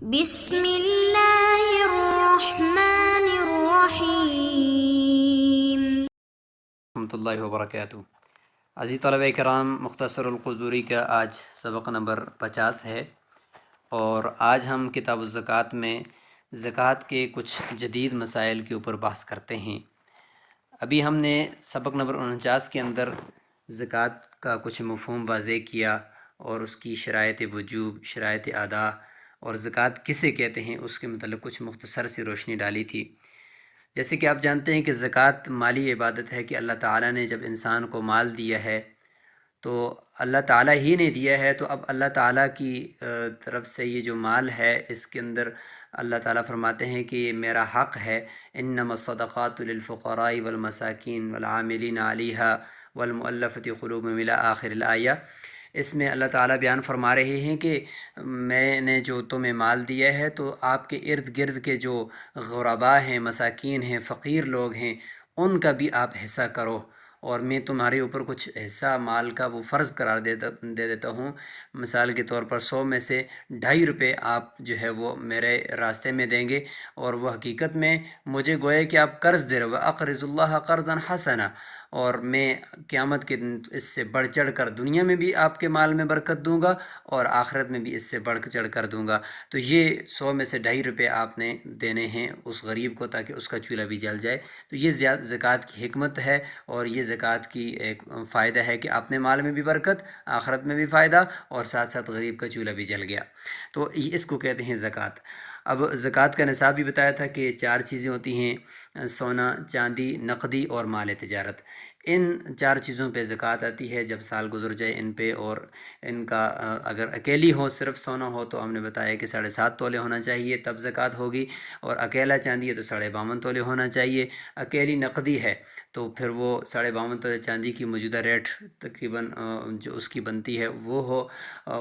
بسم اللہ الرحمن الرحیم۔ ورحمۃ اللہ وبرکاتہ۔ عزیز طلبہ کرام، مختصر القدوری کا آج سبق نمبر 50 ہے، اور آج ہم کتاب الزکوٰۃ میں زکوٰۃ کے کچھ جدید مسائل کے اوپر بحث کرتے ہیں۔ ابھی ہم نے سبق نمبر 49 کے اندر زکوٰۃ کا کچھ مفہوم واضح کیا اور اس کی شرائط وجوب، شرائط ادا اور زکوٰۃ کسے کہتے ہیں اس کے متعلق کچھ مختصر سی روشنی ڈالی تھی۔ جیسے کہ آپ جانتے ہیں کہ زکوٰۃ مالی عبادت ہے کہ اللہ تعالیٰ نے جب انسان کو مال دیا ہے تو اللہ تعالیٰ ہی نے دیا ہے، تو اب اللہ تعالیٰ کی طرف سے یہ جو مال ہے اس کے اندر اللہ تعالیٰ فرماتے ہیں کہ یہ میرا حق ہے۔ انما الصدقات للفقراء والمساکین والعاملین علیہا والمؤلفۃ قلوبہم الی آخر الآیہ۔ اس میں اللہ تعالیٰ بیان فرما رہے ہیں کہ میں نے جو تمہیں مال دیا ہے تو آپ کے ارد گرد کے جو غرباء ہیں، مساکین ہیں، فقیر لوگ ہیں، ان کا بھی آپ حصہ کرو، اور میں تمہارے اوپر کچھ حصہ مال کا وہ فرض قرار دے دیتا ہوں۔ مثال کے طور پر 100 میں سے 2.5 روپے آپ جو ہے وہ میرے راستے میں دیں گے، اور وہ حقیقت میں مجھے گویا کہ آپ قرض دے رہے ہو۔ اقرض اللہ قرضا حسنا، اور میں قیامت کے دن اس سے بڑھ چڑھ کر دنیا میں بھی آپ کے مال میں برکت دوں گا اور آخرت میں بھی اس سے بڑھ چڑھ کر دوں گا۔ تو یہ 100 میں سے 2.5 روپے آپ نے دینے ہیں اس غریب کو تاکہ اس کا چولہا بھی جل جائے۔ تو یہ زکوٰۃ کی حکمت ہے، اور یہ زکوٰۃ کی ایک فائدہ ہے کہ اپنے مال میں بھی برکت، آخرت میں بھی فائدہ، اور ساتھ ساتھ غریب کا چولہا بھی جل گیا۔ تو اس کو کہتے ہیں زکوٰۃ۔ اب زکوٰۃ کا نصاب بھی بتایا تھا کہ 4 چیزیں ہوتی ہیں: سونا، چاندی، نقدی اور مال تجارت۔ ان 4 چیزوں پہ زکوٰۃ آتی ہے جب سال گزر جائے ان پہ، اور ان کا اگر اکیلی ہو، صرف سونا ہو تو ہم نے بتایا کہ 7.5 تولے ہونا چاہیے، تب زکوٰۃ ہوگی، اور اکیلا چاندی ہے تو 52.5 تولے ہونا چاہیے۔ اکیلی نقدی ہے تو پھر وہ 52.5 تولے چاندی کی موجودہ ریٹ تقریباً جو اس کی بنتی ہے وہ ہو،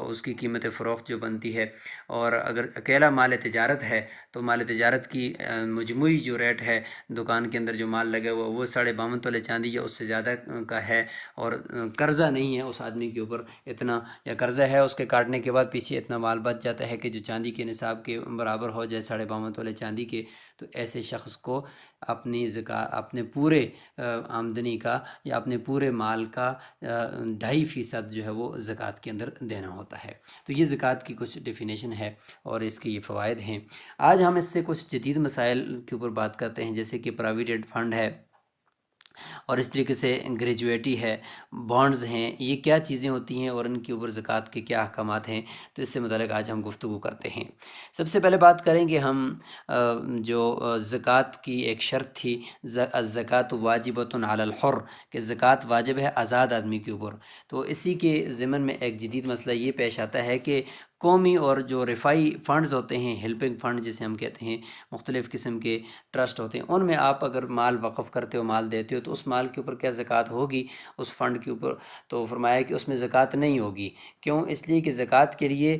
اس کی قیمت فروخت جو بنتی ہے۔ اور اگر اکیلا مال تجارت ہے تو مال تجارت کی مجموعی جو ریٹ ہے دکان کے اندر جو مال لگے ہوا وہ 52.5 تولے چاندی یا اس سے زیادہ کا ہے، اور قرضہ نہیں ہے اس آدمی کے اوپر اتنا، یا قرضہ ہے اس کے کاٹنے کے بعد پیچھے اتنا مال بچ جاتا ہے کہ جو چاندی کے نصاب کے برابر ہو جائے، 52.5 تولے چاندی کے، تو ایسے شخص کو اپنی اپنے پورے آمدنی کا یا اپنے پورے مال کا 2.5% جو ہے وہ زکوٰۃ کے اندر دینا ہوتا ہے۔ تو یہ زکوٰۃ کی کچھ ڈیفینیشن ہے اور اس کے یہ فوائد ہیں۔ آج ہم اس سے کچھ جدید مسائل کے اوپر بات کرتے ہیں، جیسے کہ پراویڈنٹ فنڈ ہے، اور اس طریقے سے گریجویٹی ہے، بانڈز ہیں، یہ کیا چیزیں ہوتی ہیں اور ان کے اوپر زکوٰۃ کے کیا احکامات ہیں، تو اس سے متعلق آج ہم گفتگو کرتے ہیں۔ سب سے پہلے بات کریں گے ہم جو زکوٰۃ کی ایک شرط تھی، الزکوٰۃ واجبۃ علی الحر، کہ زکوٰۃ واجب ہے آزاد آدمی کے اوپر۔ تو اسی کے ضمن میں ایک جدید مسئلہ یہ پیش آتا ہے کہ قومی اور جو رفائی فنڈز ہوتے ہیں، ہیلپنگ فنڈ جسے ہم کہتے ہیں، مختلف قسم کے ٹرسٹ ہوتے ہیں، ان میں آپ اگر مال وقف کرتے ہو، مال دیتے ہو، تو اس مال کے اوپر کیا زکوٰۃ ہوگی اس فنڈ کے اوپر؟ تو فرمایا کہ اس میں زکوٰۃ نہیں ہوگی۔ کیوں؟ اس لیے کہ زکوٰۃ کے لیے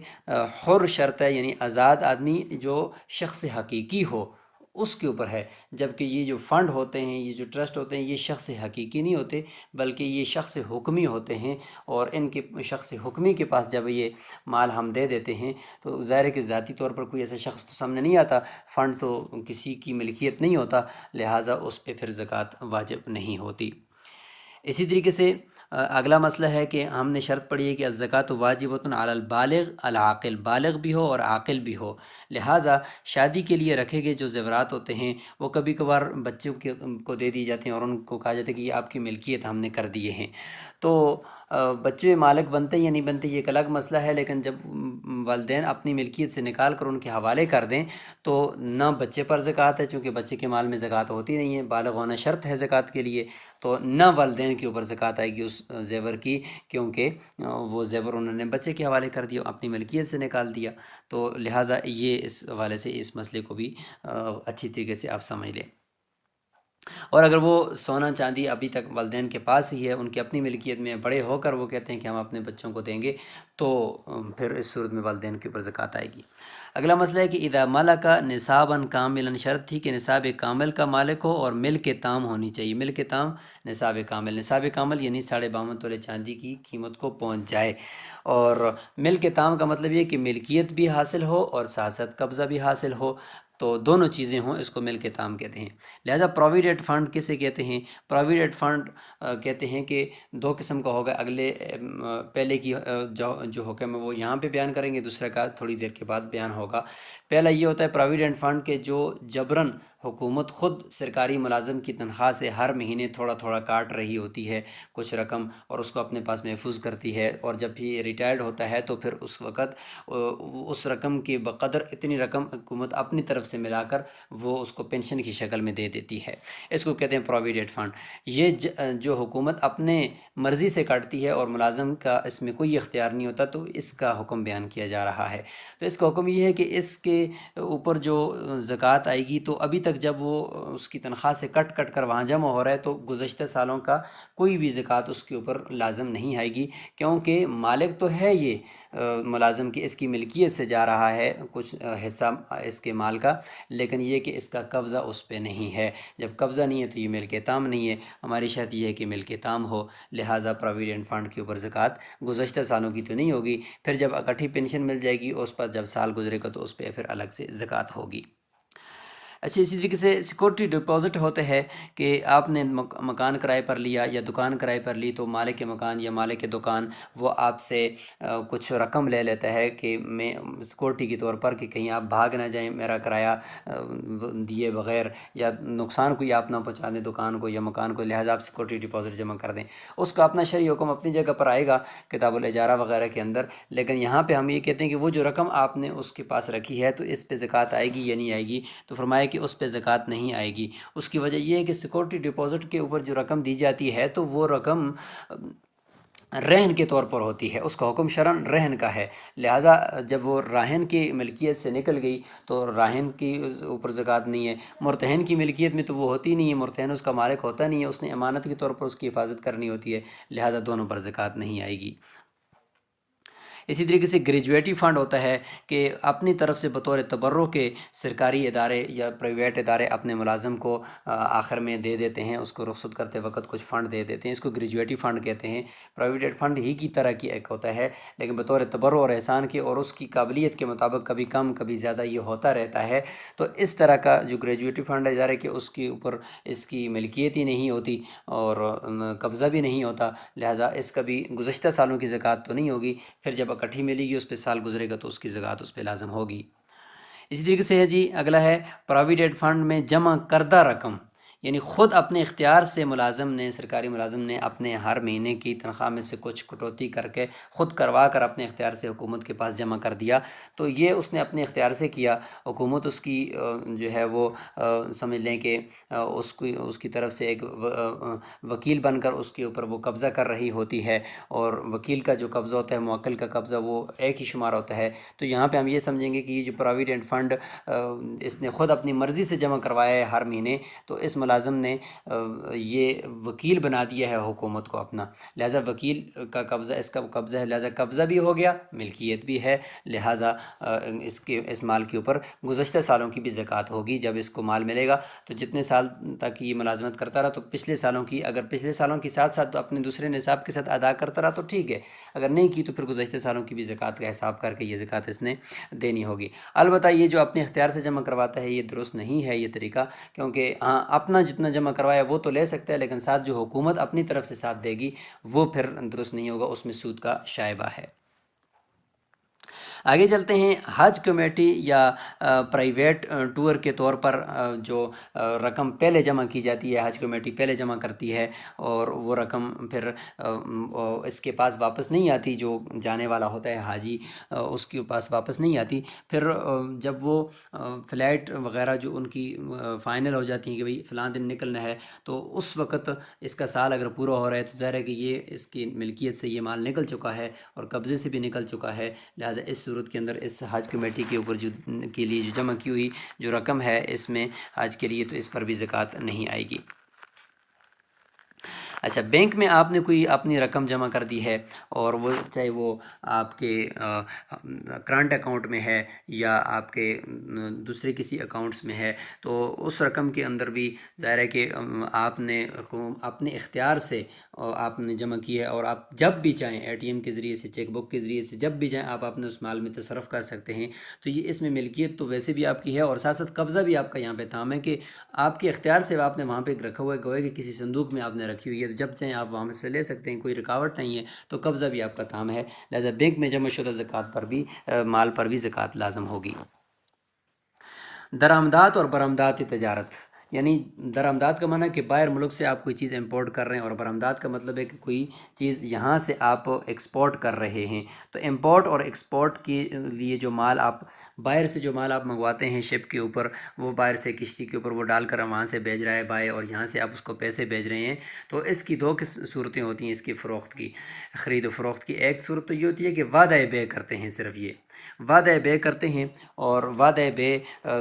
حر شرط ہے، یعنی آزاد آدمی جو شخص حقیقی ہو اس کے اوپر ہے، جبکہ یہ جو فنڈ ہوتے ہیں، یہ جو ٹرسٹ ہوتے ہیں، یہ شخص حقیقی نہیں ہوتے بلکہ یہ شخص حکمی ہوتے ہیں، اور ان کے شخص حکمی کے پاس جب یہ مال ہم دے دیتے ہیں تو ظاہر ہے کہ ذاتی طور پر کوئی ایسا شخص تو سامنے نہیں آتا، فنڈ تو کسی کی ملکیت نہیں ہوتا، لہٰذا اس پہ پھر زکوٰۃ واجب نہیں ہوتی۔ اسی طریقے سے اگلا مسئلہ ہے کہ ہم نے شرط پڑھی ہے کہ الزکوٰۃ واجبۃ علی البالغ العاقل، بالغ بھی ہو اور عاقل بھی ہو، لہٰذا شادی کے لیے رکھے گئے جو زیورات ہوتے ہیں وہ کبھی کبھار بچوں کو دے دی جاتے ہیں، اور ان کو کہا جاتا ہے کہ یہ آپ کی ملکیت ہم نے کر دیے ہیں۔ تو بچے مالک بنتے یا نہیں بنتے یہ ایک الگ مسئلہ ہے، لیکن جب والدین اپنی ملکیت سے نکال کر ان کے حوالے کر دیں تو نہ بچے پر زکوٰۃ ہے، چونکہ بچے کے مال میں زکوٰۃ ہوتی نہیں ہے، بالغ ہونا شرط ہے زکوٰۃ کے لیے، تو نہ والدین کے اوپر زکوٰۃ آئے گی اس زیور کی، کیونکہ وہ زیور انہوں نے بچے کے حوالے کر دیا، اپنی ملکیت سے نکال دیا۔ تو لہٰذا یہ اس حوالے سے اس مسئلے کو بھی اچھی طریقے سے آپ سمجھ لیں۔ اور اگر وہ سونا چاندی ابھی تک والدین کے پاس ہی ہے، ان کی اپنی ملکیت میں، بڑے ہو کر وہ کہتے ہیں کہ ہم اپنے بچوں کو دیں گے، تو پھر اس صورت میں والدین کے اوپر زکوٰۃ آئے گی۔ اگلا مسئلہ ہے کہ اذا ملک نصابا کاملا، شرط تھی کہ نصاب کامل کا مالک ہو اور ملک تام ہونی چاہیے۔ ملک تام نصاب کامل، نصاب کامل یعنی 52.5 تولے چاندی کی قیمت کو پہنچ جائے۔ اور ملک تام کا مطلب یہ کہ ملکیت بھی حاصل ہو اور ساتھ ساتھ قبضہ بھی حاصل ہو، تو دونوں چیزیں ہوں، اس کو ملک تام کہتے ہیں۔ لہٰذا پروویڈنٹ فنڈ کسے کہتے ہیں؟ پروویڈنٹ فنڈ کہتے ہیں کہ دو قسم کا ہوگا، اگلے پہلے کی جو حکم ہے وہ یہاں پہ بیان کریں گے، دوسرا کا تھوڑی دیر کے بعد بیان ہوگا۔ پہلا یہ ہوتا ہے پروویڈنٹ فنڈ کے جو جبراً حکومت خود سرکاری ملازم کی تنخواہ سے ہر مہینے تھوڑا تھوڑا کاٹ رہی ہوتی ہے کچھ رقم، اور اس کو اپنے پاس محفوظ کرتی ہے، اور جب بھی ریٹائرڈ ہوتا ہے تو پھر اس وقت اس رقم کے بقدر اتنی رقم حکومت اپنی طرف سے ملا کر وہ اس کو پینشن کی شکل میں دے دیتی ہے، اس کو کہتے ہیں پروویڈنٹ فنڈ۔ یہ جو حکومت اپنے مرضی سے کاٹتی ہے اور ملازم کا اس میں کوئی اختیار نہیں ہوتا، تو اس کا حکم بیان کیا جا رہا ہے۔ تو اس کا حکم یہ ہے کہ اس کے اوپر جو زکوٰۃ آئے گی، تو ابھی تک جب وہ اس کی تنخواہ سے کٹ کٹ کر وہاں جمع ہو رہا ہے تو گزشتہ سالوں کا کوئی بھی زکوٰۃ اس کے اوپر لازم نہیں آئے گی، کیونکہ مالک تو ہے یہ ملازم کی، اس کی ملکیت سے جا رہا ہے کچھ حصہ اس کے مال کا، لیکن یہ کہ اس کا قبضہ اس پہ نہیں ہے۔ جب قبضہ نہیں ہے تو یہ ملک تام نہیں ہے۔ ہماری شرط یہ ہے کہ ملک تام ہو، لہٰذا پروویڈنٹ فنڈ کے اوپر زکوٰۃ گزشتہ سالوں کی تو نہیں ہوگی، پھر جب اکٹھی پینشن مل جائے گی اس پر جب سال گزرے گا تو اس پہ پھر الگ سے زکوٰۃ ہوگی۔ اچھا، اسی طریقے سے سیکورٹی ڈپازٹ ہوتا ہے کہ آپ نے مکان کرائے پر لیا یا دکان کرائے پر لی، تو مالک مکان یا مالک دکان وہ آپ سے کچھ رقم لے لیتا ہے کہ میں سیکورٹی کے طور پر، کہ کہیں آپ بھاگ نہ جائیں میرا کرایہ دیے بغیر، یا نقصان کوئی آپ نہ پہنچا دیں دکان کو یا مکان کو، لہٰذا آپ سیکورٹی ڈپازٹ جمع کر دیں۔ اس کا اپنا شرعی حکم اپنی جگہ پر آئے گا کتاب الاجارہ وغیرہ کے اندر، لیکن یہاں پہ ہم یہ کہتے ہیں کہ وہ جو رقم آپ نے اس کے پاس رکھی ہے تو اس پہ زکوٰۃ آئے گی یا نہیں آئے گی؟ تو فرمایا کہ اس پہ زکوٰۃ نہیں آئے گی۔ اس کی وجہ یہ ہے کہ سیکورٹی ڈپازٹ کے اوپر جو رقم دی جاتی ہے تو وہ رقم رہن کے طور پر ہوتی ہے، اس کا حکم شرعاً رہن کا ہے، لہٰذا جب وہ راہن کی ملکیت سے نکل گئی تو راہن کی اوپر زکوٰۃ نہیں ہے۔ مرتہن کی ملکیت میں تو وہ ہوتی نہیں ہے، مرتہن اس کا مالک ہوتا نہیں ہے، اس نے امانت کے طور پر اس کی حفاظت کرنی ہوتی ہے، لہٰذا دونوں پر زکوٰۃ نہیں آئے گی۔ اسی طریقے سے گریجویٹی فنڈ ہوتا ہے کہ اپنی طرف سے بطور تبرع کے سرکاری ادارے یا پرائیویٹ ادارے اپنے ملازم کو آخر میں دے دیتے ہیں، اس کو رخصت کرتے وقت کچھ فنڈ دے دیتے ہیں، اس کو گریجویٹی فنڈ کہتے ہیں۔ پرائیویٹ فنڈ ہی کی طرح کی ایک ہوتا ہے، لیکن بطور تبرع اور احسان کے، اور اس کی قابلیت کے مطابق کبھی کم کبھی زیادہ یہ ہوتا رہتا ہے۔ تو اس طرح کا جو گریجویٹی فنڈ ہے، ظاہر ہے کہ اس کے اوپر اس کی ملکیت ہی نہیں ہوتی اور قبضہ بھی نہیں ہوتا، لہٰذا اس کا بھی گزشتہ سالوں کی زکوٰۃ تو نہیں ہوگی، پھر جب اکٹھی ملے گی اس پہ سال گزرے گا تو اس کی زکوٰۃ اس پہ لازم ہوگی۔ اسی طریقے سے ہے جی اگلا ہے پروویڈنٹ فنڈ میں جمع کردہ رقم، یعنی خود اپنے اختیار سے ملازم نے، سرکاری ملازم نے اپنے ہر مہینے کی تنخواہ میں سے کچھ کٹوتی کر کے خود کروا کر اپنے اختیار سے حکومت کے پاس جمع کر دیا، تو یہ اس نے اپنے اختیار سے کیا، حکومت اس کی جو ہے وہ سمجھ لیں کہ اس کی طرف سے ایک وکیل بن کر اس کے اوپر وہ قبضہ کر رہی ہوتی ہے، اور وکیل کا جو قبضہ ہوتا ہے، موکل کا قبضہ، وہ ایک ہی شمار ہوتا ہے۔ تو یہاں پہ ہم یہ سمجھیں گے کہ یہ جو پروویڈنٹ فنڈ اس نے خود اپنی مرضی سے جمع کروایا ہے ہر مہینے، تو اس ملازم نے یہ وکیل بنا دیا ہے حکومت کو اپنا، لہٰذا وکیل کا قبضہ اس کا قبضہ ہے، لہٰذا قبضہ بھی ہو گیا، ملکیت بھی ہے، لہٰذا اس مال کے اوپر گزشتہ سالوں کی بھی زکوٰۃ ہوگی۔ جب اس کو مال ملے گا تو جتنے سال تک یہ ملازمت کرتا رہا تو پچھلے سالوں کی، اگر پچھلے سالوں کے ساتھ ساتھ تو اپنے دوسرے نصاب کے ساتھ ادا کرتا رہا تو ٹھیک ہے، اگر نہیں کی تو پھر گزشتہ سالوں کی بھی زکوٰۃ کا حساب کر کے یہ زکوٰۃ اس نے دینی ہوگی۔ البتہ یہ جو اپنے اختیار سے جمع کرواتا ہے یہ درست نہیں ہے یہ طریقہ، کیونکہ ہاں اپنا جتنا جمع کروایا وہ تو لے سکتا ہے، لیکن ساتھ جو حکومت اپنی طرف سے ساتھ دے گی وہ پھر درست نہیں ہوگا، اس میں سود کا شائبہ ہے۔ آگے چلتے ہیں، حج کمیٹی یا پرائیویٹ ٹور کے طور پر جو رقم پہلے جمع کی جاتی ہے، حج کمیٹی پہلے جمع کرتی ہے اور وہ رقم پھر اس کے پاس واپس نہیں آتی، جو جانے والا ہوتا ہے حاجی اس کے پاس واپس نہیں آتی، پھر جب وہ فلائٹ وغیرہ جو ان کی فائنل ہو جاتی ہیں کہ بھئی فلاں دن نکلنا ہے، تو اس وقت اس کا سال اگر پورا ہو رہا ہے تو ظاہر ہے کہ یہ اس کی ملکیت سے یہ مال نکل چکا ہے اور قبضے سے بھی نکل چکا ہے، لہٰذا اس صورت کے اندر اس حج کمیٹی کے اوپر کے لیے جو جمع کی ہوئی جو رقم ہے اس میں حج کے لیے، تو اس پر بھی زکوٰۃ نہیں آئے گی۔ اچھا، بینک میں آپ نے کوئی اپنی رقم جمع کر دی ہے، اور وہ چاہے وہ آپ کے کرنٹ اکاؤنٹ میں ہے یا آپ کے دوسرے کسی اکاؤنٹس میں ہے، تو اس رقم کے اندر بھی ظاہر ہے کہ آپ نے اپنے اختیار سے آپ نے جمع کی ہے، اور آپ جب بھی چاہیں اے ٹی ایم کے ذریعے سے، چیک بک کے ذریعے سے جب بھی چاہیں آپ اپنے اس مال میں تصرف کر سکتے ہیں، تو یہ اس میں ملکیت تو ویسے بھی آپ کی ہے، اور ساتھ ساتھ قبضہ بھی آپ کا یہاں پہ تام ہے کہ آپ کے اختیار سے آپ نے وہاں پہ رکھا ہوا ہے، گویا کہ کسی صندوق میں آپ نے رکھی ہوئی ہے، تو جب چاہیں آپ وہاں سے لے سکتے ہیں، کوئی رکاوٹ نہیں ہے، تو قبضہ بھی آپ کا تام ہے، لہذا بینک میں جمع شدہ زکوٰۃ پر بھی مال پر بھی زکوٰۃ لازم ہوگی۔ درآمدات اور برآمدات تجارت، یعنی درآمدات کا معنی ہے کہ باہر ملک سے آپ کوئی چیز امپورٹ کر رہے ہیں، اور برآمدات کا مطلب ہے کہ کوئی چیز یہاں سے آپ ایکسپورٹ کر رہے ہیں۔ تو امپورٹ اور ایکسپورٹ کے لیے جو مال آپ باہر سے جو مال آپ منگواتے ہیں شپ کے اوپر، وہ باہر سے کشتی کے اوپر وہ ڈال کر وہاں سے بھیج رہا ہے بھائی، اور یہاں سے آپ اس کو پیسے بھیج رہے ہیں، تو اس کی دو صورتیں ہوتی ہیں اس کی فروخت کی، خرید و فروخت کی۔ ایک صورت تو یہ ہوتی ہے کہ وعدہ بے کرتے ہیں، صرف یہ وعدہ بے کرتے ہیں، اور وعدہ بے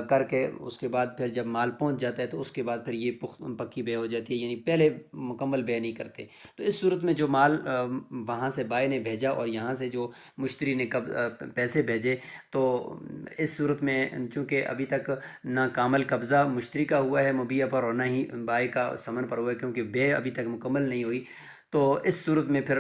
کر کے اس کے بعد پھر جب مال پہنچ جاتا ہے تو اس کے بعد پھر یہ پکی بے ہو جاتی ہے، یعنی پہلے مکمل بے نہیں کرتے۔ تو اس صورت میں جو مال وہاں سے بائی نے بھیجا اور یہاں سے جو مشتری نے پیسے بھیجے، تو اس صورت میں چونکہ ابھی تک نہ کامل قبضہ مشتری کا ہوا ہے مبیع پر، اور نہ ہی بائی کا ثمن پر ہوا ہے، کیونکہ بے ابھی تک مکمل نہیں ہوئی، تو اس صورت میں پھر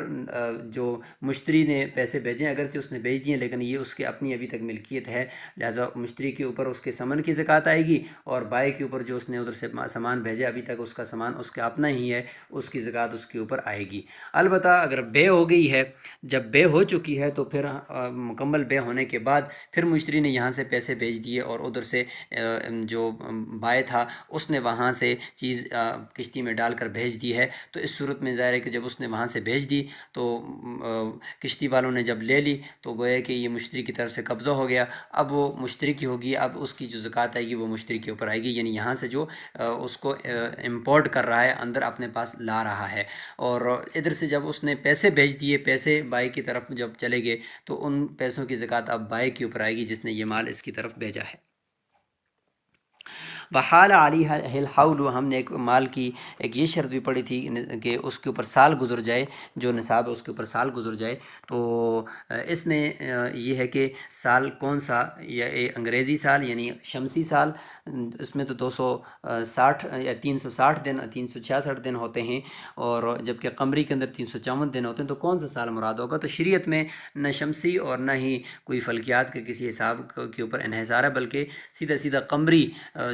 جو مشتری نے پیسے بھیجے ہیں، اگرچہ اس نے بھیج دیے لیکن یہ اس کے اپنی ابھی تک ملکیت ہے، لہٰذا مشتری کے اوپر اس کے ثمن کی زکوٰۃ آئے گی، اور بائی کے اوپر جو اس نے ادھر سے سامان بھیجا ابھی تک اس کا سامان اس کا اپنا ہی ہے، اس کی زکوٰۃ اس کے اوپر آئے گی۔ البتہ اگر بے ہو گئی ہے، جب بے ہو چکی ہے، تو پھر مکمل بے ہونے کے بعد پھر مشتری نے یہاں سے پیسے بھیج دیے، اور ادھر سے جو بائی تھا اس نے وہاں سے چیز کشتی میں ڈال کر بھیج دی ہے، تو اس صورت میں ظاہر ہے کہ جب اس نے وہاں سے بھیج دی تو کشتی والوں نے جب لے لی تو گویا کہ یہ مشتری کی طرف سے قبضہ ہو گیا، اب وہ مشتری کی ہوگی، اب اس کی جو زکوٰۃ آئے گی وہ مشتری کے اوپر آئے گی، یعنی یہاں سے جو اس کو امپورٹ کر رہا ہے، اندر اپنے پاس لا رہا ہے، اور ادھر سے جب اس نے پیسے بھیج دیے، پیسے بائی کی طرف جب چلے گئے، تو ان پیسوں کی زکوٰۃ اب بائی کے اوپر آئے گی جس نے یہ مال اس کی طرف بھیجا ہے۔ وحال علیہ الحول، ہم نے ایک مال کی ایک یہ شرط بھی پڑھی تھی کہ اس کے اوپر سال گزر جائے، جو نصاب ہے اس کے اوپر سال گزر جائے، تو اس میں یہ ہے کہ سال کون سا، یا انگریزی سال یعنی شمسی سال، اس میں تو 260 یا 360 دن 366 دن ہوتے ہیں، اور جبکہ قمری کے اندر 354 دن ہوتے ہیں، تو کون سا سال مراد ہوگا؟ تو شریعت میں نہ شمسی اور نہ ہی کوئی فلکیات کے کسی حساب کے اوپر انحصار ہے، بلکہ سیدھا سیدھا قمری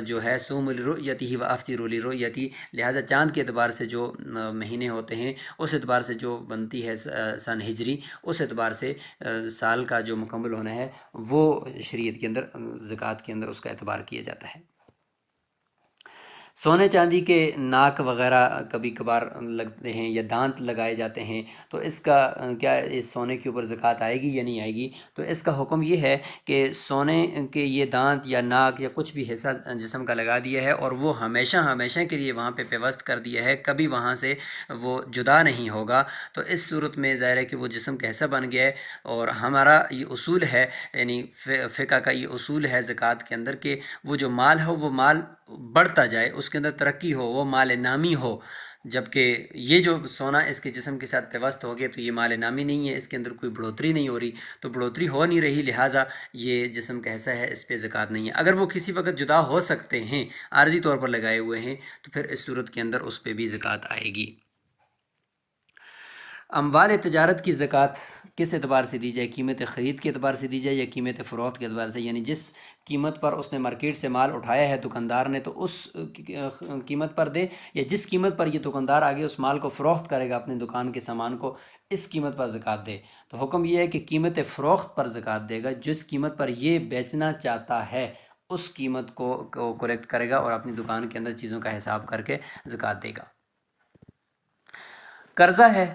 جو ہے سوم لرؤیتہ و افطروا لرؤیتہ، لہٰذا چاند کے اعتبار سے جو مہینے ہوتے ہیں اس اعتبار سے جو بنتی ہے سن ہجری، اس اعتبار سے سال کا جو مکمل ہونا ہے وہ شریعت کے اندر زکوٰۃ کے اندر اس کا اعتبار کیا جاتا ہے۔ سونے چاندی کے ناک وغیرہ کبھی کبھار لگتے ہیں یا دانت لگائے جاتے ہیں، تو اس کا کیا اس سونے کے اوپر زکوٰۃ آئے گی یا نہیں آئے گی؟ تو اس کا حکم یہ ہے کہ سونے کے یہ دانت یا ناک یا کچھ بھی حصہ جسم کا لگا دیا ہے، اور وہ ہمیشہ ہمیشہ کے لیے وہاں پہ پیوست کر دیا ہے، کبھی وہاں سے وہ جدا نہیں ہوگا، تو اس صورت میں ظاہر ہے کہ وہ جسم کا حصہ بن گیا ہے، اور ہمارا یہ اصول ہے، یعنی فقہ کا یہ اصول ہے زکوٰۃ کے اندر، کہ وہ جو مال ہو وہ مال بڑھتا جائے، اس کے اندر ترقی ہو، وہ مال نامی ہو، جبکہ یہ جو سونا اس کے جسم کے ساتھ پیوست ہو گیا تو یہ مال نامی نہیں ہے، اس کے اندر کوئی بڑھوتری نہیں ہو رہی، تو بڑھوتری ہو نہیں رہی، لہٰذا یہ جسم کا حصہ ہے، اس پہ زکوٰۃ نہیں ہے۔ اگر وہ کسی وقت جدا ہو سکتے ہیں، عارضی طور پر لگائے ہوئے ہیں، تو پھر اس صورت کے اندر اس پہ بھی زکوٰۃ آئے گی۔ اموال تجارت کی زکوٰۃ کس اعتبار سے دی جائے؟ قیمت خرید کے اعتبار سے دی جائے یا قیمت فروخت کے اعتبار سے؟ یعنی جس قیمت پر اس نے مارکیٹ سے مال اٹھایا ہے دکاندار نے، تو اس قیمت پر دے، یا جس قیمت پر یہ دکاندار آگے اس مال کو فروخت کرے گا اپنے دکان کے سامان کو، اس قیمت پر زکوٰۃ دے؟ تو حکم یہ ہے کہ قیمت فروخت پر زکوٰۃ دے گا، جس قیمت پر یہ بیچنا چاہتا ہے اس قیمت کو کلیکٹ کرے گا اور اپنی دکان کے اندر چیزوں کا حساب کر کے زکوٰۃ دے گا۔ قرضہ ہے،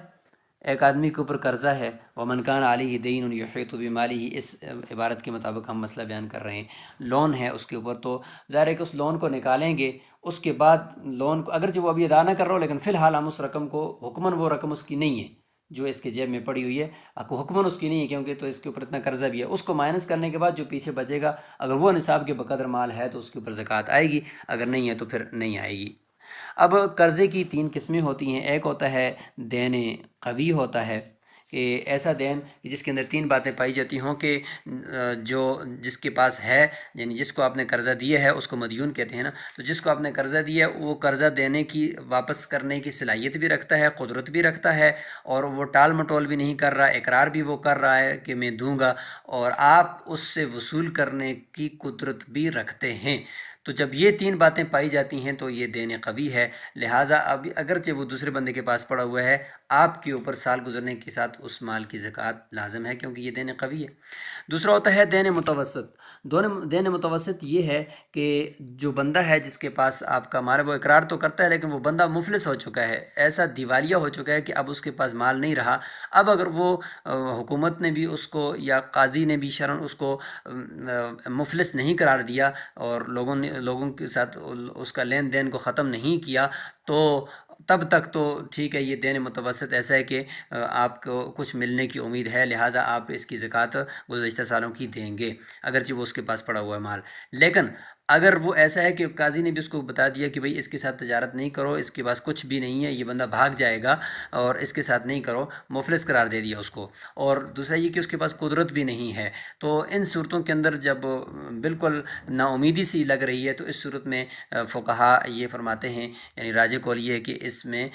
ایک آدمی کے اوپر قرضہ ہے، ومن کان علیہ دین یحیط بمالہ، اس عبارت کے مطابق ہم مسئلہ بیان کر رہے ہیں، لون ہے اس کے اوپر، تو ظاہر ہے کہ اس لون کو نکالیں گے، اس کے بعد لون کو اگرچہ وہ ابھی ادا نہ کر رہا ہو، لیکن فی الحال ہم اس رقم کو حکماً، وہ رقم اس کی نہیں ہے جو اس کے جیب میں پڑی ہوئی ہے، حکماً اس کی نہیں ہے، کیونکہ تو اس کے اوپر اتنا قرضہ بھی ہے، اس کو مائنس کرنے کے بعد جو پیچھے بچے گا، اگر وہ نصاب کے بقدر مال ہے تو اس کے اوپر زکوٰۃ آئے گی، اگر نہیں ہے تو پھر نہیں آئے گی۔ اب قرضے کی 3 قسمیں ہوتی ہیں. ایک ہوتا ہے دین قوی ہوتا ہے کہ ایسا دین جس کے اندر 3 باتیں پائی جاتی ہوں کہ جو جس کے پاس ہے یعنی جس کو آپ نے قرضہ دیا ہے اس کو مدیون کہتے ہیں نا. تو جس کو آپ نے قرضہ دیا ہے وہ قرضہ دینے کی واپس کرنے کی صلاحیت بھی رکھتا ہے, قدرت بھی رکھتا ہے, اور وہ ٹال مٹول بھی نہیں کر رہا, اقرار بھی وہ کر رہا ہے کہ میں دوں گا, اور آپ اس سے وصول کرنے کی قدرت بھی رکھتے ہیں. تو جب یہ 3 باتیں پائی جاتی ہیں تو یہ دین قوی ہے. لہٰذا اب اگرچہ وہ دوسرے بندے کے پاس پڑا ہوا ہے, آپ کے اوپر سال گزرنے کے ساتھ اس مال کی زکوٰۃ لازم ہے کیونکہ یہ دین قوی ہے. دوسرا ہوتا ہے دین متوسط. دین متوسط یہ ہے کہ جو بندہ ہے جس کے پاس آپ کا مال ہے وہ اقرار تو کرتا ہے لیکن وہ بندہ مفلس ہو چکا ہے, ایسا دیوالیہ ہو چکا ہے کہ اب اس کے پاس مال نہیں رہا. اب اگر وہ حکومت نے بھی اس کو یا قاضی نے بھی شرعاً اس کو مفلس نہیں قرار دیا اور لوگوں کے ساتھ اس کا لین دین کو ختم نہیں کیا, تو تب تک تو ٹھیک ہے. یہ دین متوسط ایسا ہے کہ آپ کو کچھ ملنے کی امید ہے, لہٰذا آپ اس کی زکوٰۃ گزشتہ سالوں کی دیں گے اگرچہ وہ اس کے پاس پڑا ہوا ہے مال. لیکن اگر وہ ایسا ہے کہ قاضی نے بھی اس کو بتا دیا کہ بھئی اس کے ساتھ تجارت نہیں کرو, اس کے پاس کچھ بھی نہیں ہے, یہ بندہ بھاگ جائے گا اور اس کے ساتھ نہیں کرو, مفلس قرار دے دیا اس کو, اور دوسرا یہ کہ اس کے پاس قدرت بھی نہیں ہے, تو ان صورتوں کے اندر جب بالکل نا امیدی سی لگ رہی ہے تو اس صورت میں فقہا یہ فرماتے ہیں, یعنی راجح قول یہ ہے کہ اس میں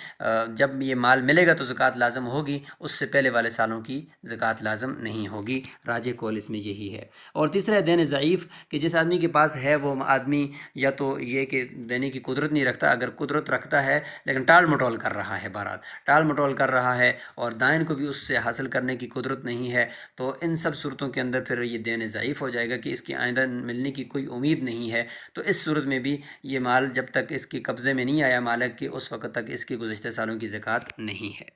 جب یہ مال ملے گا تو زکوٰۃ لازم ہوگی, اس سے پہلے والے سالوں کی زکوٰۃ لازم نہیں ہوگی. راجح قول اس میں یہی ہے. اور تیسرا ہے دین ضعیف کہ جس آدمی کے پاس ہے وہ آدمی یا تو یہ کہ دینے کی قدرت نہیں رکھتا, اگر قدرت رکھتا ہے لیکن ٹال مٹول کر رہا ہے, بہرحال ٹال مٹول کر رہا ہے اور دائن کو بھی اس سے حاصل کرنے کی قدرت نہیں ہے, تو ان سب صورتوں کے اندر پھر یہ دین ضعیف ہو جائے گا کہ اس کی آئندہ ملنے کی کوئی امید نہیں ہے. تو اس صورت میں بھی یہ مال جب تک اس کے قبضے میں نہیں آیا مالک کے, اس وقت تک اس کی گزشتہ سالوں کی زکوٰۃ نہیں ہے.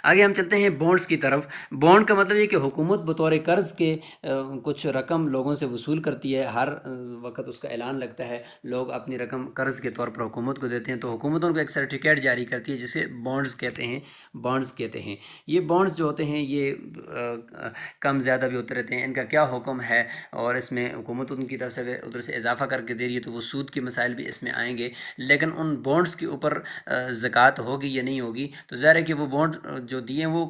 آگے ہم چلتے ہیں بونڈز کی طرف. بونڈ کا مطلب یہ کہ حکومت بطور قرض کے کچھ رقم لوگوں سے وصول کرتی ہے, ہر وقت اس کا اعلان لگتا ہے, لوگ اپنی رقم قرض کے طور پر حکومت کو دیتے ہیں, تو حکومت ان کو ایک سرٹیفکیٹ جاری کرتی ہے جسے بونڈز کہتے ہیں. یہ بونڈز جو ہوتے ہیں یہ کم زیادہ بھی ہوتے رہتے ہیں, ان کا کیا حکم ہے اور اس میں حکومت ان کی طرف سے ادھر سے اضافہ کر کے دے رہی ہے تو وہ سود کے مسائل بھی اس میں آئیں گے. لیکن ان بونڈز کے اوپر زکوٰۃ ہوگی یا نہیں ہوگی, تو ظاہر ہے کہ وہ بونڈ جو دیے وہ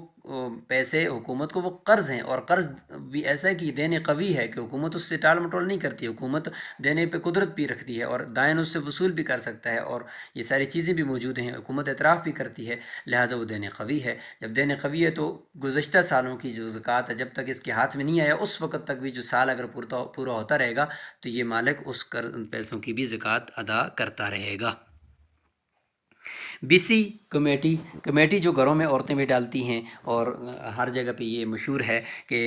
پیسے حکومت کو وہ قرض ہیں, اور قرض بھی ایسا ہے کہ دین قوی ہے کہ حکومت اس سے ٹال مٹول نہیں کرتی, حکومت دینے پہ قدرت بھی رکھتی ہے اور دائن اس سے وصول بھی کر سکتا ہے, اور یہ ساری چیزیں بھی موجود ہیں, حکومت اعتراف بھی کرتی ہے, لہٰذا وہ دین قوی ہے. جب دین قوی ہے تو گزشتہ سالوں کی جو زکوٰۃ ہے جب تک اس کے ہاتھ میں نہیں آیا اس وقت تک بھی جو سال اگر پورا ہوتا رہے گا تو یہ مالک اس پیسوں کی بھی زکوٰۃ ادا کرتا رہے گا. بیسی کمیٹی جو گھروں میں عورتیں بھی ڈالتی ہیں, اور ہر جگہ پہ یہ مشہور ہے کہ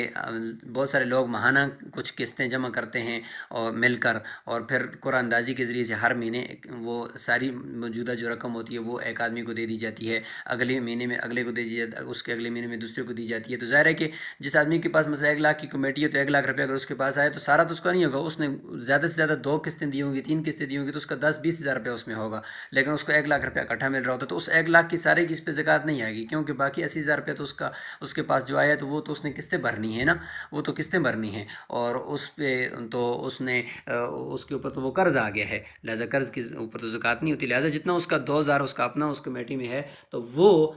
بہت سارے لوگ ماہانہ کچھ قسطیں جمع کرتے ہیں اور مل کر, اور پھر قرآن اندازی کے ذریعے سے ہر مہینے وہ ساری موجودہ جو رقم ہوتی ہے وہ ایک آدمی کو دے دی جاتی ہے, اگلے مہینے میں اگلے کو دے دی جاتی ہے, اس کے اگلے مہینے میں دوسرے کو دی جاتی ہے. تو ظاہر ہے کہ جس آدمی کے پاس مثلا 1 لاکھ کی کمیٹی ہے تو 1 لاکھ روپیہ اگر اس کے پاس آئے تو سارا تو اس کا نہیں ہوگا, اس نے زیادہ سے زیادہ 2 قسطیں دی ہوں گی, 3 قسطیں دی ہوں گی, تو اس کا 10-20 ہزار روپیہ اس میں ہوگا, لیکن اس کو 1 لاکھ روپیہ اکٹھا مل رہا ہوتا ہے, تو اس 1 لاکھ کی سارے کی اس پہ زکوٰۃ نہیں آئے گی, کیونکہ باقی 80,000 روپیہ تو اس کے پاس جو آیا تو وہ تو اس نے قسطیں بھرنی ہے نا, وہ تو قسطیں بھرنی ہیں, اور اس پہ تو اس نے اس کے اوپر تو وہ قرض آ گیا ہے, لہٰذا قرض کے اوپر تو زکوٰۃ نہیں ہوتی. لہٰذا جتنا اس کا 2,000 اس کا اپنا اس کمیٹی میں ہے تو وہ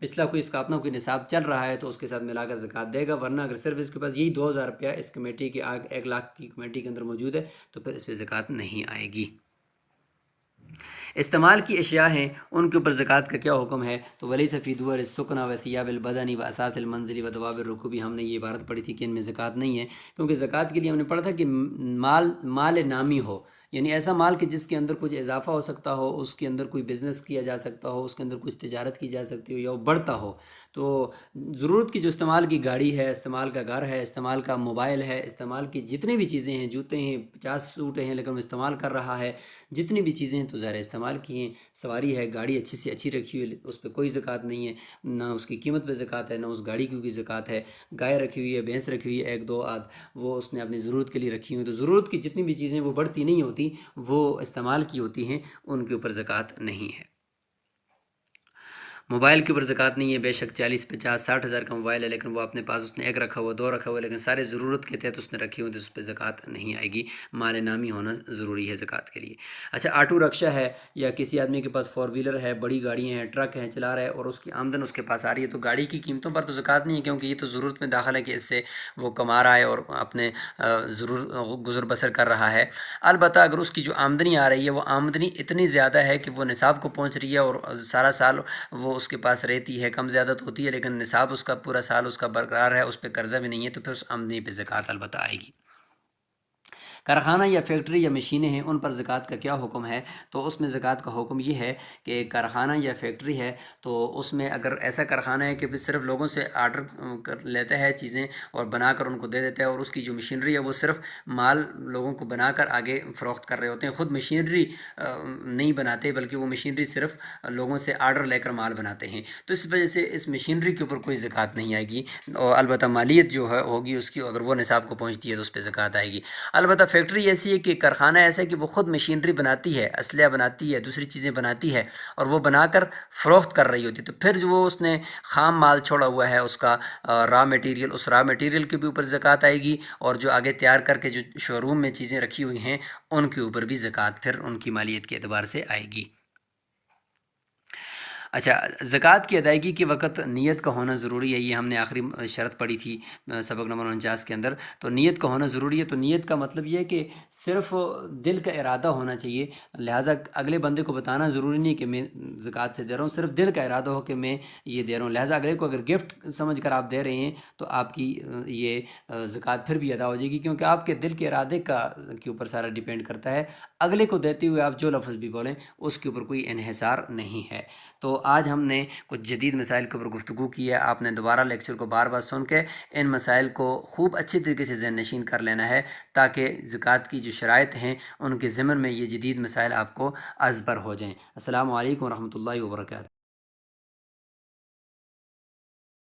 پچھلا کوئی اس کا اپنا کوئی نصاب چل رہا ہے تو اس کے ساتھ ملا کر زکوٰۃ دے گا, ورنہ اگر صرف اس کے پاس یہی 2,000 روپیہ اس کمیٹی کی 1 لاکھ کی کمیٹی کے اندر موجود ہے تو پھر اس پہ زکوٰۃ نہیں آئے گی. استعمال کی اشیاء ہیں ان کے اوپر زکوٰۃ کا کیا حکم ہے؟ تو ولیس فی دور السکن و ثیاب البدن و اساس المنزل و دواب الرکوب, ہم نے یہ عبارت پڑھی تھی کہ ان میں زکوٰۃ نہیں ہے, کیونکہ زکوٰۃ کے لیے ہم نے پڑھا تھا کہ مال نامی ہو, یعنی ایسا مال کہ جس کے اندر کچھ اضافہ ہو سکتا ہو, اس کے اندر کوئی بزنس کیا جا سکتا ہو, اس کے اندر کچھ تجارت کی جا سکتی ہو یا وہ بڑھتا ہو. تو ضرورت کی جو استعمال کی گاڑی ہے, استعمال کا گھر ہے, استعمال کا موبائل ہے, استعمال کی جتنی بھی چیزیں ہیں, جوتے ہیں, 50 سوٹ ہیں لیکن وہ استعمال کر رہا ہے, جتنی بھی چیزیں ہیں تو ظاہر استعمال کی ہیں. سواری ہے, گاڑی اچھی سے اچھی رکھی ہوئی, اس پہ کوئی زکوٰۃ نہیں ہے, نہ اس کی قیمت پہ زکوٰۃ ہے, نہ اس گاڑی کی کوئی زکوٰۃ ہے. گائے رکھی ہوئی ہے, بھینس رکھی ہوئی ہے, 1-2 آدھ وہ اس نے اپنی ضرورت کے لیے رکھی ہوئی, تو ضرورت کی جتنی بھی چیزیں وہ بڑھتی نہیں ہوتی, وہ استعمال کی ہوتی ہیں, ان کے اوپر زکوٰۃ نہیں ہے. موبائل کے اوپر زکوٰۃ نہیں ہے، بے شک 40 50 60 ہزار کا موبائل ہے لیکن وہ اپنے پاس اس نے ایک رکھا ہوا، 2 رکھا ہوا، لیکن سارے ضرورت کے تحت اس نے رکھے ہوئے تو اس پہ زکوٰۃ نہیں آئے گی، مال نامی ہونا ضروری ہے زکوٰۃ کے لیے۔ اچھا، آٹو رکشا ہے یا کسی آدمی کے پاس 4 ویلر ہے، بڑی گاڑیاں ہیں، ٹرک ہیں، چلا رہا ہے اور اس کی آمدن اس کے پاس آ رہی ہے، تو گاڑی کی قیمتوں پر تو زکوٰۃ نہیں ہے کیونکہ یہ تو ضرورت میں داخل ہے کہ اس سے وہ کما رہا ہے اور اپنے گزر بسر کر رہا ہے۔ البتہ اگر اس کی جو آمدنی آ رہی ہے وہ آمدنی اتنی زیادہ ہے کہ وہ نصاب کو پہنچ رہی ہے اور سارا سال وہ اس کے پاس رہتی ہے، کم زیادہ تو ہوتی ہے لیکن نصاب اس کا پورا سال اس کا برقرار ہے، اس پہ قرضہ بھی نہیں ہے، تو پھر اس آمدنی پہ زکوٰۃ البتہ آئے گی۔ کارخانہ یا فیکٹری یا مشینیں ہیں، ان پر زکوٰۃ کا کیا حکم ہے؟ تو اس میں زکوٰۃ کا حکم یہ ہے کہ کارخانہ یا فیکٹری ہے تو اس میں اگر ایسا کارخانہ ہے کہ صرف لوگوں سے آرڈر کر لیتا ہے چیزیں اور بنا کر ان کو دے دیتا ہے، اور اس کی جو مشینری ہے وہ صرف مال لوگوں کو بنا کر آگے فروخت کر رہے ہوتے ہیں، خود مشینری نہیں بناتے بلکہ وہ مشینری صرف لوگوں سے آرڈر لے کر مال بناتے ہیں، تو اس وجہ سے اس مشینری کے اوپر کوئی زکوٰۃ نہیں آئے گی، اور البتہ مالیت جو ہے ہوگی اس کی، اگر وہ نصاب کو پہنچتی ہے تو اس پہ زکوٰۃ آئے گی۔ البتہ فیکٹری ایسی ہے کہ کارخانہ ایسا ہے کہ وہ خود مشینری بناتی ہے، اسلحہ بناتی ہے، دوسری چیزیں بناتی ہے اور وہ بنا کر فروخت کر رہی ہوتی ہے، تو پھر جو وہ اس نے خام مال چھوڑا ہوا ہے اس کا را میٹیریل، اس را میٹیریل کے بھی اوپر زکوٰۃ آئے گی، اور جو آگے تیار کر کے جو شو روم میں چیزیں رکھی ہوئی ہیں ان کے اوپر بھی زکوٰۃ پھر ان کی مالیت کے اعتبار سے آئے گی۔ اچھا، زکوٰۃ کی ادائیگی کے وقت نیت کا ہونا ضروری ہے، یہ ہم نے آخری شرط پڑھی تھی سبق نمبر 49 کے اندر، تو نیت کا ہونا ضروری ہے۔ تو نیت کا مطلب یہ ہے کہ صرف دل کا ارادہ ہونا چاہیے، لہٰذا اگلے بندے کو بتانا ضروری نہیں کہ میں زکوٰۃ سے دے رہا ہوں، صرف دل کا ارادہ ہو کہ میں یہ دے رہا ہوں، لہٰذا اگلے کو اگر گفٹ سمجھ کر آپ دے رہے ہیں تو آپ کی یہ زکوٰۃ پھر بھی ادا ہو جائے گی، کیونکہ آپ کے دل کے ارادے کے اوپر سارا ڈیپینڈ کرتا ہے، اگلے کو دیتے ہوئے آپ جو لفظ بھی بولیں اس کے اوپر کوئی انحصار نہیں ہے۔ تو آج ہم نے کچھ جدید مسائل کے اوپر گفتگو کی ہے، آپ نے دوبارہ لیکچر کو بار بار سن کے ان مسائل کو خوب اچھی طریقے سے ذہن نشین کر لینا ہے تاکہ زکوٰۃ کی جو شرائط ہیں ان کے ضمن میں یہ جدید مسائل آپ کو ازبر ہو جائیں۔ السلام علیکم ورحمۃ اللہ وبرکاتہ۔